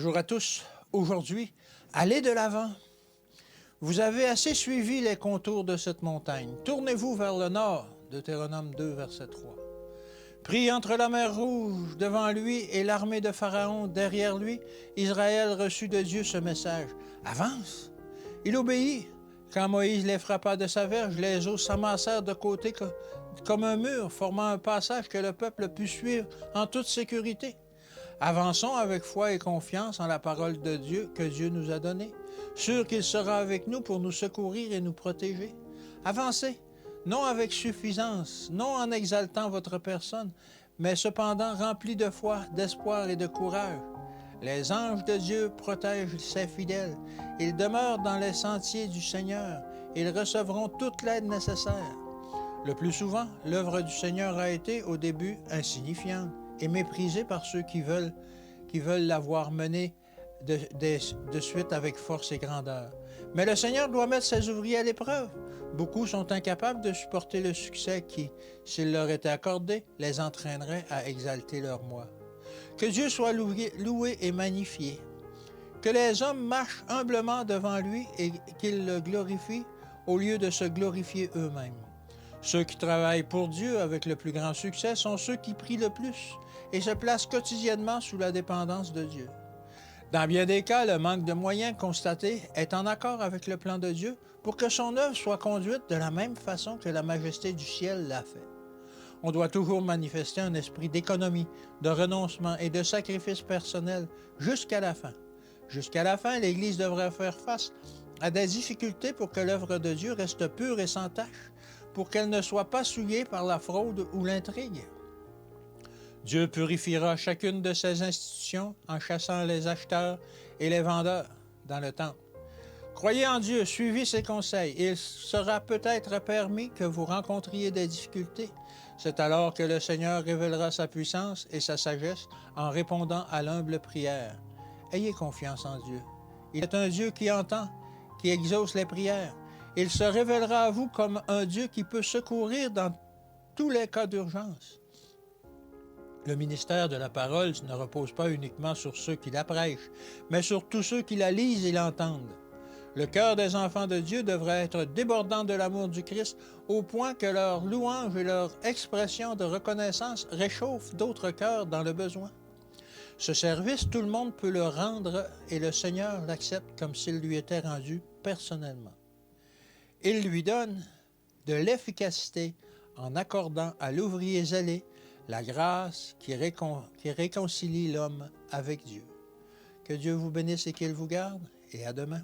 Bonjour à tous. Aujourd'hui, allez de l'avant. Vous avez assez suivi les contours de cette montagne. Tournez-vous vers le nord, Deutéronome 2, verset 3. Pris entre la mer Rouge devant lui et l'armée de Pharaon derrière lui, Israël reçut de Dieu ce message. Avance! Il obéit. Quand Moïse les frappa de sa verge, les eaux s'amassèrent de côté comme un mur, formant un passage que le peuple put suivre en toute sécurité. Avançons avec foi et confiance en la parole de Dieu que Dieu nous a donnée, sûr qu'il sera avec nous pour nous secourir et nous protéger. Avancez, non avec suffisance, non en exaltant votre personne, mais cependant remplis de foi, d'espoir et de courage. Les anges de Dieu protègent ses fidèles. Ils demeurent dans les sentiers du Seigneur. Ils recevront toute l'aide nécessaire. Le plus souvent, l'œuvre du Seigneur a été, au début, insignifiante et méprisée par ceux qui veulent la voir menée de suite avec force et grandeur. Mais le Seigneur doit mettre ses ouvriers à l'épreuve. Beaucoup sont incapables de supporter le succès qui, s'il leur était accordé, les entraînerait à exalter leur moi. Que Dieu soit loué et magnifié. Que les hommes marchent humblement devant lui et qu'ils le glorifient au lieu de se glorifier eux-mêmes. Ceux qui travaillent pour Dieu avec le plus grand succès sont ceux qui prient le plus et se placent quotidiennement sous la dépendance de Dieu. Dans bien des cas, le manque de moyens constaté est en accord avec le plan de Dieu pour que son œuvre soit conduite de la même façon que la majesté du ciel l'a fait. On doit toujours manifester un esprit d'économie, de renoncement et de sacrifice personnel jusqu'à la fin. Jusqu'à la fin, l'Église devrait faire face à des difficultés pour que l'œuvre de Dieu reste pure et sans tache, pour qu'elle ne soit pas souillée par la fraude ou l'intrigue. Dieu purifiera chacune de ses institutions en chassant les acheteurs et les vendeurs dans le temple. Croyez en Dieu, suivez ses conseils, et il sera peut-être permis que vous rencontriez des difficultés. C'est alors que le Seigneur révélera sa puissance et sa sagesse en répondant à l'humble prière. Ayez confiance en Dieu. Il est un Dieu qui entend, qui exauce les prières. Il se révélera à vous comme un Dieu qui peut secourir dans tous les cas d'urgence. Le ministère de la parole ne repose pas uniquement sur ceux qui la prêchent, mais sur tous ceux qui la lisent et l'entendent. Le cœur des enfants de Dieu devrait être débordant de l'amour du Christ au point que leur louange et leur expression de reconnaissance réchauffent d'autres cœurs dans le besoin. Ce service, tout le monde peut le rendre et le Seigneur l'accepte comme s'il lui était rendu personnellement. Il lui donne de l'efficacité en accordant à l'ouvrier zélé la grâce qui réconcilie l'homme avec Dieu. Que Dieu vous bénisse et qu'il vous garde, et à demain.